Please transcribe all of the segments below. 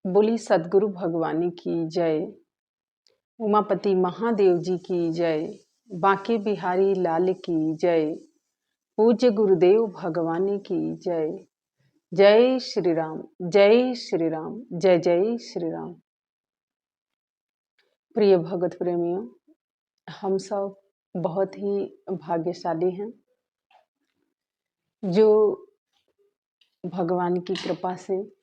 बोली सद्गुरु भगवानी की जय। उमापति महादेव जी की जय। बांके बिहारी लाल की जय। पूज्य गुरुदेव भगवानी की जय। जय श्री राम, जय श्री राम, जय जय श्री राम। प्रिय भगत प्रेमियों, हम सब बहुत ही भाग्यशाली हैं जो भगवान की कृपा से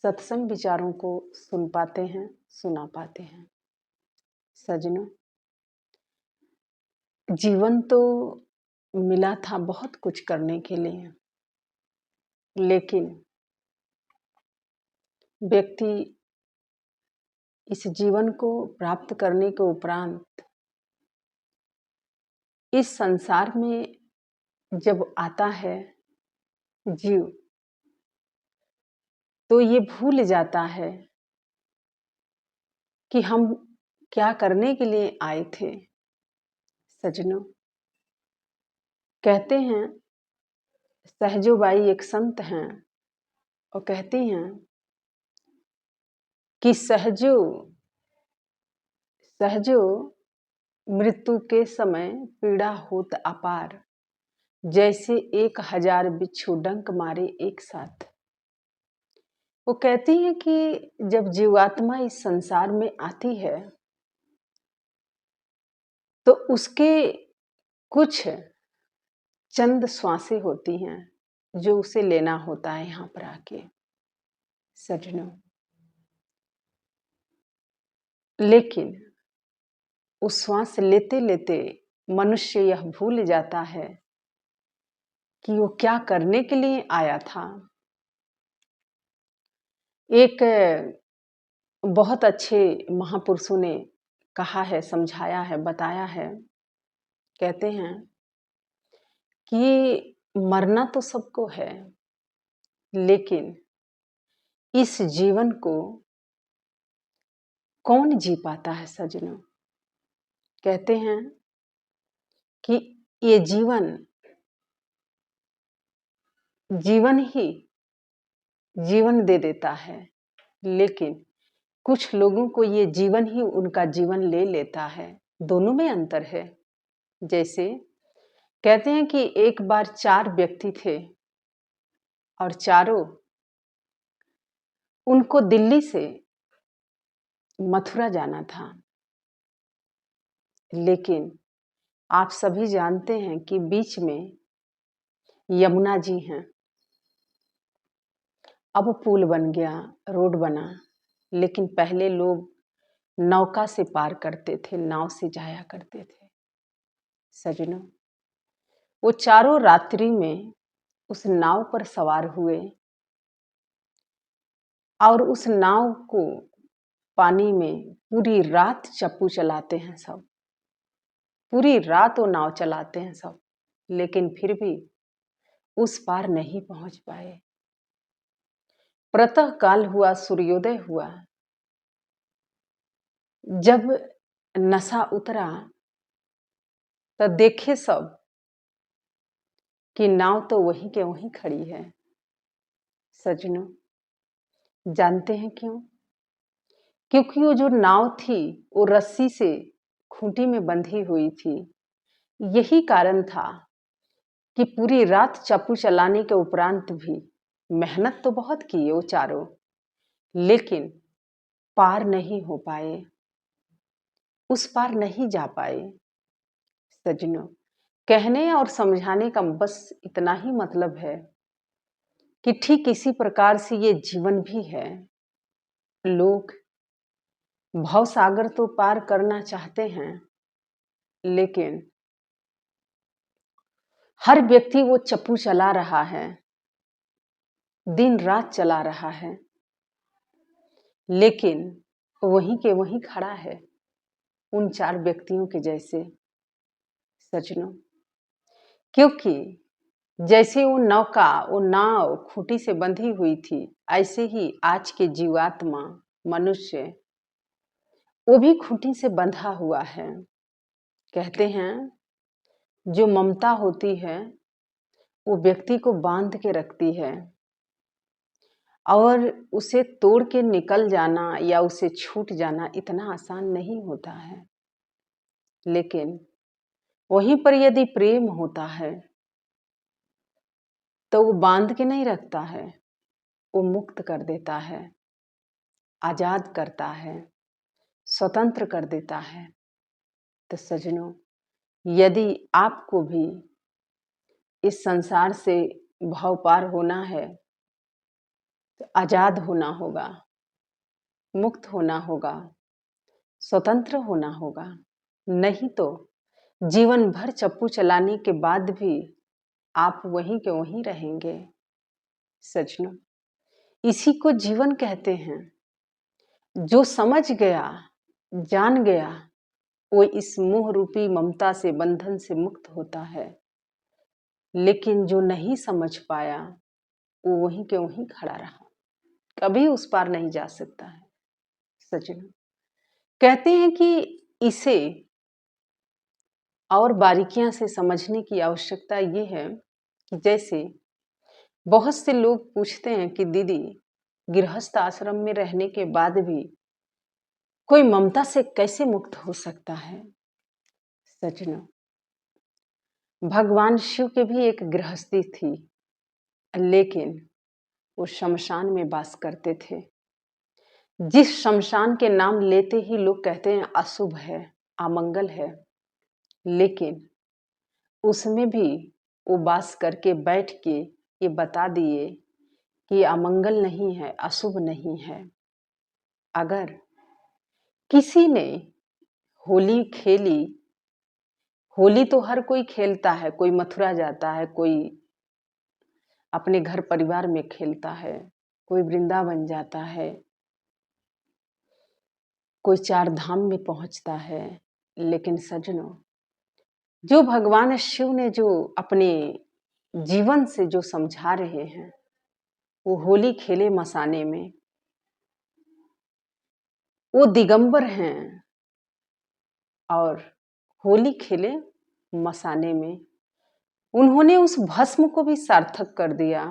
सत्संग विचारों को सुन पाते हैं, सुना पाते हैं। सज्जनों, जीवन तो मिला था बहुत कुछ करने के लिए, लेकिन व्यक्ति इस जीवन को प्राप्त करने के उपरांत इस संसार में जब आता है जीव, तो ये भूल जाता है कि हम क्या करने के लिए आए थे। सज्जनों, कहते हैं, सहजोबाई एक संत हैं और कहती हैं कि सहजो सहजो मृत्यु के समय पीड़ा होत अपार, जैसे 1000 बिच्छू डंक मारे एक साथ। वो कहती है कि जब जीवात्मा इस संसार में आती है तो उसके कुछ चंद श्वासें होती हैं जो उसे लेना होता है यहाँ पर आके। सज्जनों, लेकिन उस श्वास लेते लेते मनुष्य यह भूल जाता है कि वो क्या करने के लिए आया था। एक बहुत अच्छे महापुरुषों ने कहा है, समझाया है, बताया है। कहते हैं कि मरना तो सबको है, लेकिन इस जीवन को कौन जी पाता है। सज्जनों, कहते हैं कि ये जीवन ही जीवन दे देता है, लेकिन कुछ लोगों को ये जीवन ही उनका जीवन ले लेता है। दोनों में अंतर है। जैसे कहते हैं कि एक बार 4 व्यक्ति थे और चारों उनको दिल्ली से मथुरा जाना था, लेकिन आप सभी जानते हैं कि बीच में यमुना जी हैं। अब पुल बन गया, रोड बना, लेकिन पहले लोग नौका से पार करते थे, नाव से जाया करते थे। सज्जनों, वो चारों रात्रि में उस नाव पर सवार हुए और उस नाव को पानी में पूरी रात चप्पू चलाते हैं सब। पूरी रात वो नाव चलाते हैं सब, लेकिन फिर भी उस पार नहीं पहुंच पाए। प्रातः काल हुआ, सूर्योदय हुआ। जब नशा उतरा तो देखे सब कि नाव तो वहीं के वहीं खड़ी है। सज्जनों, जानते हैं क्यों? क्योंकि वो जो नाव थी वो रस्सी से खूंटी में बंधी हुई थी। यही कारण था कि पूरी रात चप्पू चलाने के उपरांत भी मेहनत तो बहुत की वो चारों, लेकिन पार नहीं हो पाए, उस पार नहीं जा पाए। सज्जनों, कहने और समझाने का बस इतना ही मतलब है कि ठीक इसी प्रकार से ये जीवन भी है। लोग भवसागर तो पार करना चाहते हैं, लेकिन हर व्यक्ति वो चप्पू चला रहा है, दिन रात चला रहा है, लेकिन वहीं के वहीं खड़ा है, उन 4 व्यक्तियों के जैसे। सज्जनों, क्योंकि जैसे वो नाव खूंटी से बंधी हुई थी, ऐसे ही आज के जीवात्मा मनुष्य वो भी खूंटी से बंधा हुआ है। कहते हैं जो ममता होती है वो व्यक्ति को बांध के रखती है, और उसे तोड़ के निकल जाना या उसे छूट जाना इतना आसान नहीं होता है। लेकिन वहीं पर यदि प्रेम होता है तो वो बांध के नहीं रखता है, वो मुक्त कर देता है, आजाद करता है, स्वतंत्र कर देता है। तो सज्जनों, यदि आपको भी इस संसार से भव पार होना है तो आजाद होना होगा, मुक्त होना होगा, स्वतंत्र होना होगा। नहीं तो जीवन भर चप्पू चलाने के बाद भी आप वहीं के वहीं रहेंगे। सज्जनों, इसी को जीवन कहते हैं। जो समझ गया, जान गया, वो इस मोह रूपी ममता से, बंधन से मुक्त होता है। लेकिन जो नहीं समझ पाया, वो वहीं के वहीं खड़ा रहा, कभी उस पार नहीं जा सकता है। सज्जनों, कहते हैं कि इसे और बारीकियां से समझने की आवश्यकता ये है कि जैसे बहुत से लोग पूछते हैं कि दीदी, गृहस्थ आश्रम में रहने के बाद भी कोई ममता से कैसे मुक्त हो सकता है। सज्जनों, भगवान शिव के भी एक गृहस्थी थी, लेकिन वो शमशान में वास करते थे। जिस शमशान के नाम लेते ही लोग कहते हैं अशुभ है, अमंगल है, लेकिन उसमें भी वो वास करके बैठ के ये बता दिए कि अमंगल नहीं है, अशुभ नहीं है। अगर किसी ने होली खेली, होली तो हर कोई खेलता है, कोई मथुरा जाता है, कोई अपने घर परिवार में खेलता है, कोई वृंदावन जाता है, कोई चार धाम में पहुंचता है। लेकिन सज्जनों, जो भगवान शिव ने जो अपने जीवन से जो समझा रहे हैं, वो होली खेले मसाने में, वो दिगंबर हैं और होली खेले मसाने में। उन्होंने उस भस्म को भी सार्थक कर दिया।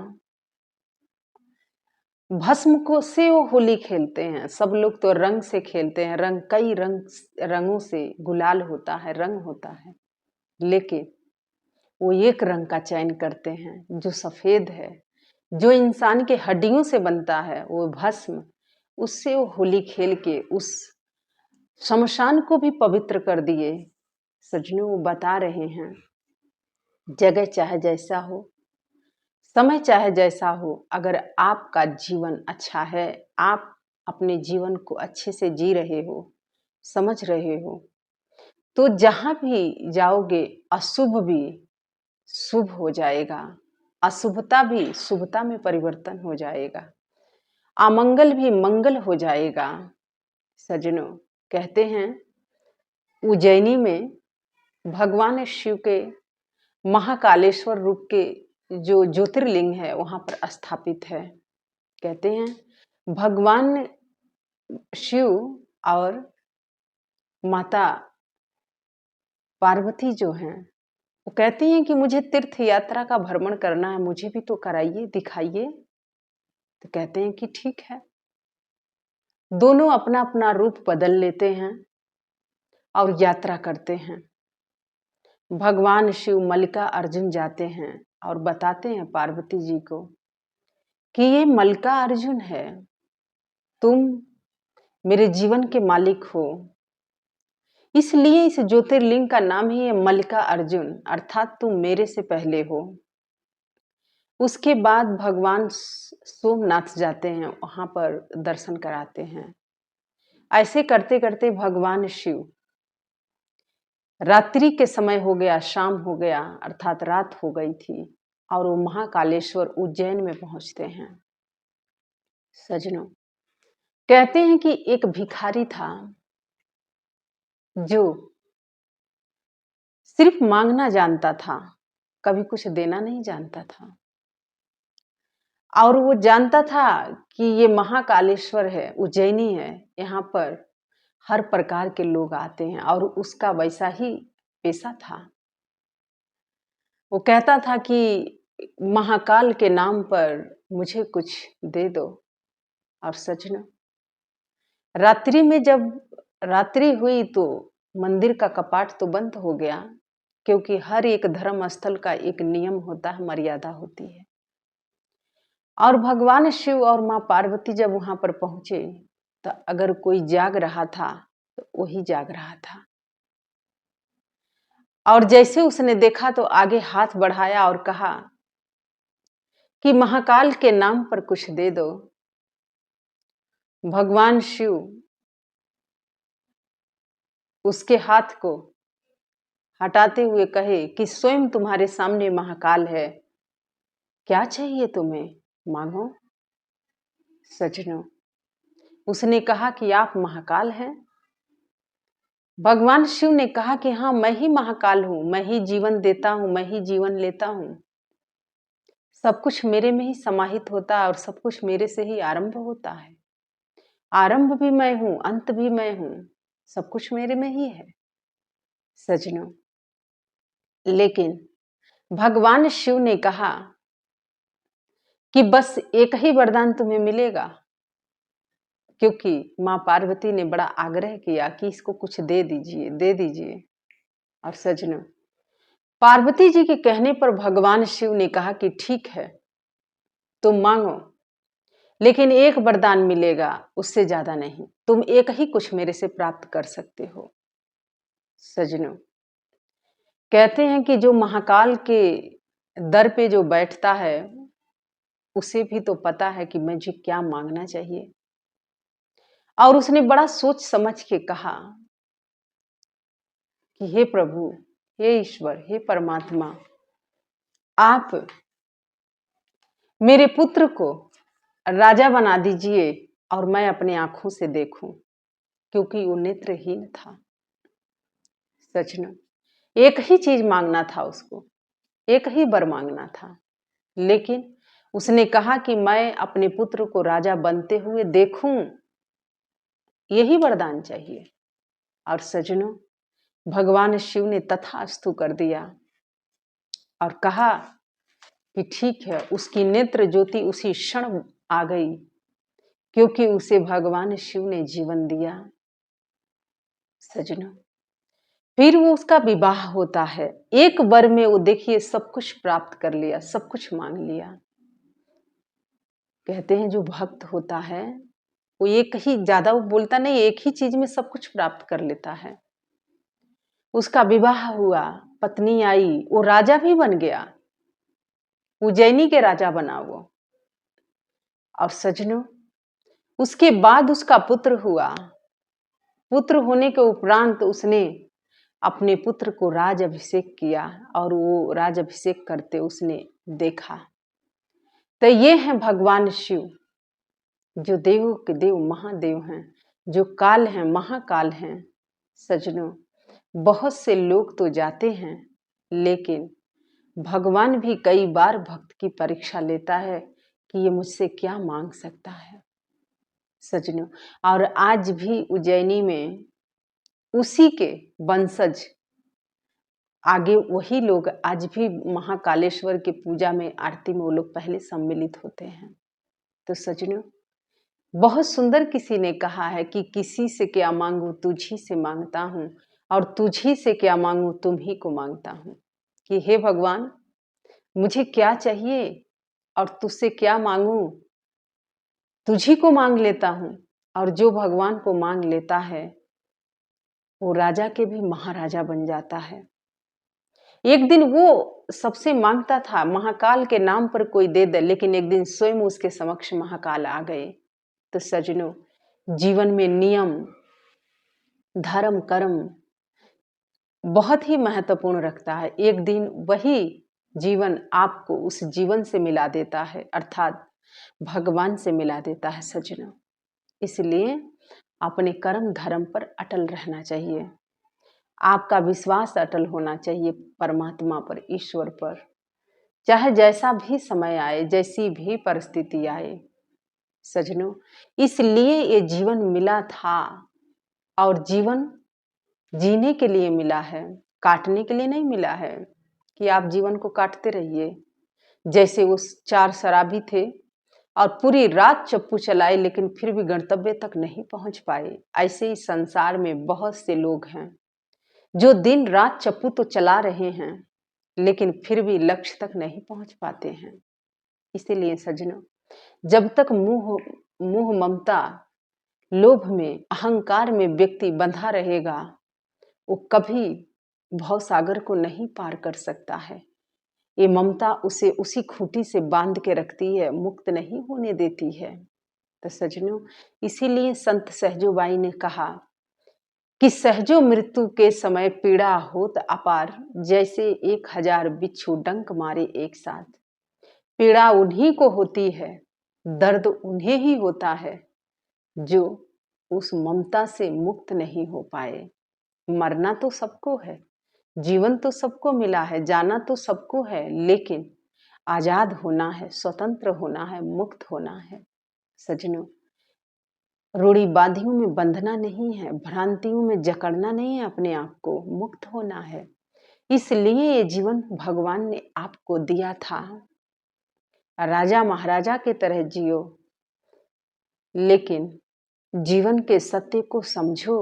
भस्म को से वो होली खेलते हैं। सब लोग तो रंग से खेलते हैं, रंग कई रंगों से गुलाल होता है, रंग होता है, लेकिन वो एक रंग का चयन करते हैं जो सफेद है, जो इंसान के हड्डियों से बनता है, वो भस्म। उससे वो होली खेल के उस शमशान को भी पवित्र कर दिए। सज्जनों, वो बता रहे हैं, जगह चाहे जैसा हो, समय चाहे जैसा हो, अगर आपका जीवन अच्छा है, आप अपने जीवन को अच्छे से जी रहे हो, समझ रहे हो, तो जहां भी जाओगे अशुभ भी शुभ हो जाएगा, अशुभता भी शुभता में परिवर्तन हो जाएगा, अमंगल भी मंगल हो जाएगा। सज्जनों, कहते हैं उज्जैनी में भगवान शिव के महाकालेश्वर रूप के जो ज्योतिर्लिंग है वहां पर स्थापित है। कहते हैं भगवान शिव और माता पार्वती जो हैं, वो कहती हैं कि मुझे तीर्थ यात्रा का भ्रमण करना है, मुझे भी तो कराइए, दिखाइए। तो कहते हैं कि ठीक है। दोनों अपना अपना रूप बदल लेते हैं और यात्रा करते हैं। भगवान शिव मल्लिका अर्जुन जाते हैं और बताते हैं पार्वती जी को कि ये मल्लिका अर्जुन है, तुम मेरे जीवन के मालिक हो, इसलिए इस ज्योतिर्लिंग का नाम ही है मल्लिका अर्जुन, अर्थात तुम मेरे से पहले हो। उसके बाद भगवान सोमनाथ जाते हैं, वहां पर दर्शन कराते हैं। ऐसे करते करते भगवान शिव, रात्रि के समय हो गया, शाम हो गया, अर्थात रात हो गई थी, और वो महाकालेश्वर उज्जैन में पहुंचते हैं। सज्जनों, कहते हैं कि एक भिखारी था जो सिर्फ मांगना जानता था, कभी कुछ देना नहीं जानता था। और वो जानता था कि ये महाकालेश्वर है, उज्जैनी है, यहाँ पर हर प्रकार के लोग आते हैं, और उसका वैसा ही पेशा था। वो कहता था कि महाकाल के नाम पर मुझे कुछ दे दो, और सजनों, रात्रि में जब रात्रि हुई तो मंदिर का कपाट तो बंद हो गया, क्योंकि हर एक धर्म स्थल का एक नियम होता है, मर्यादा होती है। और भगवान शिव और माँ पार्वती जब वहां पर पहुंचे तो अगर कोई जाग रहा था तो वही जाग रहा था। और जैसे उसने देखा तो आगे हाथ बढ़ाया और कहा कि महाकाल के नाम पर कुछ दे दो। भगवान शिव उसके हाथ को हटाते हुए कहे कि स्वयं तुम्हारे सामने महाकाल है, क्या चाहिए तुम्हें, मांगो। सजनों, उसने कहा कि आप महाकाल हैं। भगवान शिव ने कहा कि हाँ, मैं ही महाकाल हूं, मैं ही जीवन देता हूं, मैं ही जीवन लेता हूं। सब कुछ मेरे में ही समाहित होता है और सब कुछ मेरे से ही आरंभ होता है। आरंभ भी मैं हूं, अंत भी मैं हूं, सब कुछ मेरे में ही है। सजनों, लेकिन भगवान शिव ने कहा कि बस एक ही वरदान तुम्हें मिलेगा, क्योंकि माँ पार्वती ने बड़ा आग्रह किया कि इसको कुछ दे दीजिए, दे दीजिए। और सजनों, पार्वती जी के कहने पर भगवान शिव ने कहा कि ठीक है, तुम मांगो, लेकिन एक वरदान मिलेगा, उससे ज्यादा नहीं। तुम एक ही कुछ मेरे से प्राप्त कर सकते हो। सजनों, कहते हैं कि जो महाकाल के दर पे जो बैठता है उसे भी तो पता है कि मुझे क्या मांगना चाहिए। और उसने बड़ा सोच समझ के कहा कि हे प्रभु, हे ईश्वर, हे परमात्मा, आप मेरे पुत्र को राजा बना दीजिए और मैं अपने आंखों से देखूं, क्योंकि वो नेत्रहीन था। सजनों, एक ही चीज मांगना था उसको, एक ही वर मांगना था, लेकिन उसने कहा कि मैं अपने पुत्र को राजा बनते हुए देखूं, यही वरदान चाहिए। और सजनों, भगवान शिव ने तथास्तु कर दिया और कहा कि ठीक है। उसकी नेत्र ज्योति उसी क्षण आ गई, क्योंकि उसे भगवान शिव ने जीवन दिया। सजनों, फिर वो उसका विवाह होता है। एक वर में वो देखिए सब कुछ प्राप्त कर लिया, सब कुछ मांग लिया। कहते हैं जो भक्त होता है वो एक ही, ज्यादा वो बोलता नहीं, एक ही चीज में सब कुछ प्राप्त कर लेता है। उसका विवाह हुआ, पत्नी आई, वो राजा भी बन गया, उज्जैनी के राजा बना वो। और सजनों, उसके बाद उसका पुत्र हुआ। पुत्र होने के उपरांत उसने अपने पुत्र को राज अभिषेक किया और वो राज अभिषेक करते उसने देखा। तो ये है भगवान शिव, जो देवों के देव महादेव हैं, जो काल हैं, महाकाल हैं। सजनों, बहुत से लोग तो जाते हैं, लेकिन भगवान भी कई बार भक्त की परीक्षा लेता है कि ये मुझसे क्या मांग सकता है। सजनों, और आज भी उज्जैनी में उसी के वंशज, आगे वही लोग आज भी महाकालेश्वर की पूजा में, आरती में वो लोग पहले सम्मिलित होते हैं। तो सजनों, बहुत सुंदर किसी ने कहा है कि किसी से क्या मांगू तुझी से मांगता हूं, और तुझी से क्या मांगू तुम ही को मांगता हूं। कि हे भगवान, मुझे क्या चाहिए और तुझसे क्या मांगू, तुझी को मांग लेता हूं। और जो भगवान को मांग लेता है वो राजा के भी महाराजा बन जाता है। एक दिन वो सबसे मांगता था महाकाल के नाम पर कोई दे दे, लेकिन एक दिन स्वयं उसके समक्ष महाकाल आ गए। तो सजनों, जीवन में नियम, धर्म, कर्म बहुत ही महत्वपूर्ण रखता है। एक दिन वही जीवन आपको उस जीवन से मिला देता है, अर्थात भगवान से मिला देता है। सजनों, इसलिए अपने कर्म धर्म पर अटल रहना चाहिए। आपका विश्वास अटल होना चाहिए परमात्मा पर, ईश्वर पर, चाहे जैसा भी समय आए, जैसी भी परिस्थिति आए। सजनों, इसलिए ये जीवन मिला था, और जीवन जीने के लिए मिला है, काटने के लिए नहीं मिला है कि आप जीवन को काटते रहिए। जैसे वो 4 शराबी थे, और पूरी रात चप्पू चलाए लेकिन फिर भी गंतव्य तक नहीं पहुंच पाए। ऐसे ही संसार में बहुत से लोग हैं जो दिन रात चप्पू तो चला रहे हैं लेकिन फिर भी लक्ष्य तक नहीं पहुंच पाते हैं। इसीलिए सज्जनों, जब तक मोह ममता लोभ में अहंकार में व्यक्ति बंधा रहेगा वो कभी भवसागर को नहीं पार कर सकता है। ये ममता उसे उसी खूंटी से बांध के रखती है, मुक्त नहीं होने देती है। तो सज्जनों, इसीलिए संत सहजोबाई ने कहा कि सहजो मृत्यु के समय पीड़ा होत अपार, जैसे 1000 बिच्छू डंक मारे एक साथ। पीड़ा उन्हीं को होती है, दर्द उन्हें ही होता है जो उस ममता से मुक्त नहीं हो पाए। मरना तो सबको है, जीवन तो सबको मिला है, जाना तो सबको है, लेकिन आजाद होना है, स्वतंत्र होना है, मुक्त होना है। सज्जनों, रूढ़िवादियों में बंधना नहीं है, भ्रांतियों में जकड़ना नहीं है, अपने आप को मुक्त होना है। इसलिए ये जीवन भगवान ने आपको दिया था। राजा महाराजा के तरह जियो, लेकिन जीवन के सत्य को समझो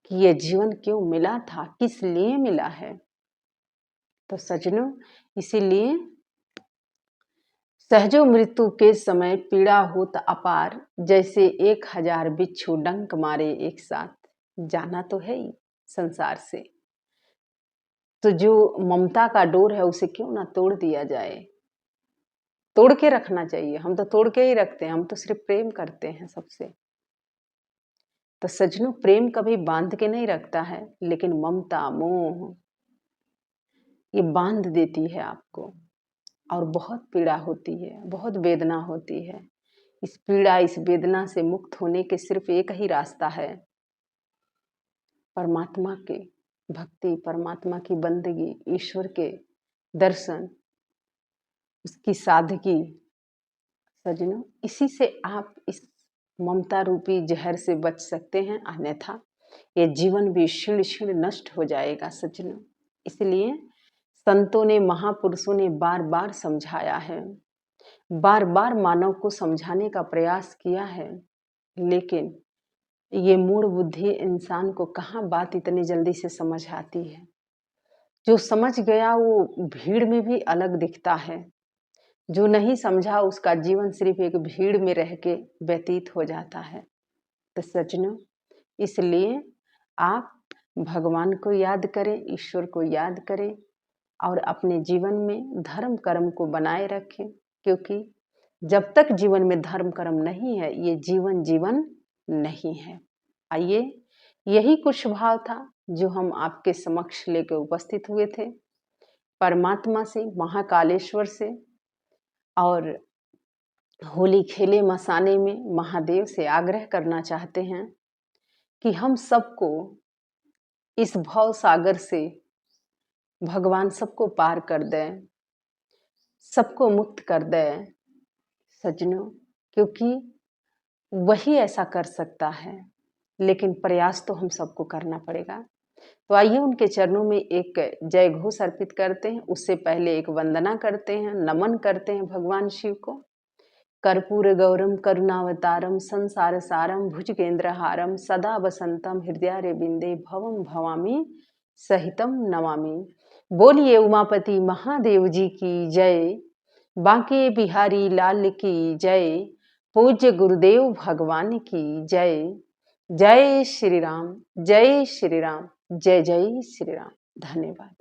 कि ये जीवन क्यों मिला था, किस लिए मिला है। तो सज्जनों, इसीलिए सहजो मृत्यु के समय पीड़ा होत अपार, जैसे 1000 बिच्छू डंक मारे एक साथ। जाना तो है ही संसार से, तो जो ममता का डोर है उसे क्यों ना तोड़ दिया जाए। तोड़ के रखना चाहिए, हम तो तोड़ के ही रखते हैं, हम तो सिर्फ प्रेम करते हैं सबसे। तो सज्जनों, प्रेम कभी बांध के नहीं रखता है, लेकिन ममता मोह ये बांध देती है आपको, और बहुत पीड़ा होती है, बहुत वेदना होती है। इस पीड़ा इस वेदना से मुक्त होने के सिर्फ एक ही रास्ता है, परमात्मा के भक्ति, परमात्मा की बंदगी, ईश्वर के दर्शन, उसकी सादगी। सज्जनों, इसी से आप इस ममता रूपी जहर से बच सकते हैं, अन्यथा ये जीवन भी क्षीण क्षीण नष्ट हो जाएगा। सज्जनों, इसलिए संतों ने, महापुरुषों ने बार बार समझाया है, बार बार मानव को समझाने का प्रयास किया है, लेकिन ये मूढ़ बुद्धि इंसान को कहाँ बात इतनी जल्दी से समझ आती है। जो समझ गया वो भीड़ में भी अलग दिखता है, जो नहीं समझा उसका जीवन सिर्फ एक भीड़ में रह के व्यतीत हो जाता है। तो सज्जनों, इसलिए आप भगवान को याद करें, ईश्वर को याद करें और अपने जीवन में धर्म कर्म को बनाए रखें, क्योंकि जब तक जीवन में धर्म कर्म नहीं है ये जीवन जीवन नहीं है। आइए, यही कुछ भाव था जो हम आपके समक्ष लेकर उपस्थित हुए थे। परमात्मा से, महाकालेश्वर से और होली खेले मसाने में महादेव से आग्रह करना चाहते हैं कि हम सबको इस भव सागर से भगवान सबको पार कर दें, सबको मुक्त कर दें। सज्जनों, क्योंकि वही ऐसा कर सकता है, लेकिन प्रयास तो हम सबको करना पड़ेगा। तो आइए उनके चरणों में एक जय घोष अर्पित करते हैं। उससे पहले एक वंदना करते हैं, नमन करते हैं भगवान शिव को। कर्पूर गौरम करुणावतारम संसार सारम भुजगेंद्रहारम सदा वसंतम हृदयारविंदे भवम भवामी सहितम नमामि। बोलिए उमापति महादेव जी की जय, बांके बिहारी लाल की जय, पूज्य गुरुदेव भगवान की जय। जय श्री राम, जय श्री राम, जय जय श्री राम। धन्यवाद।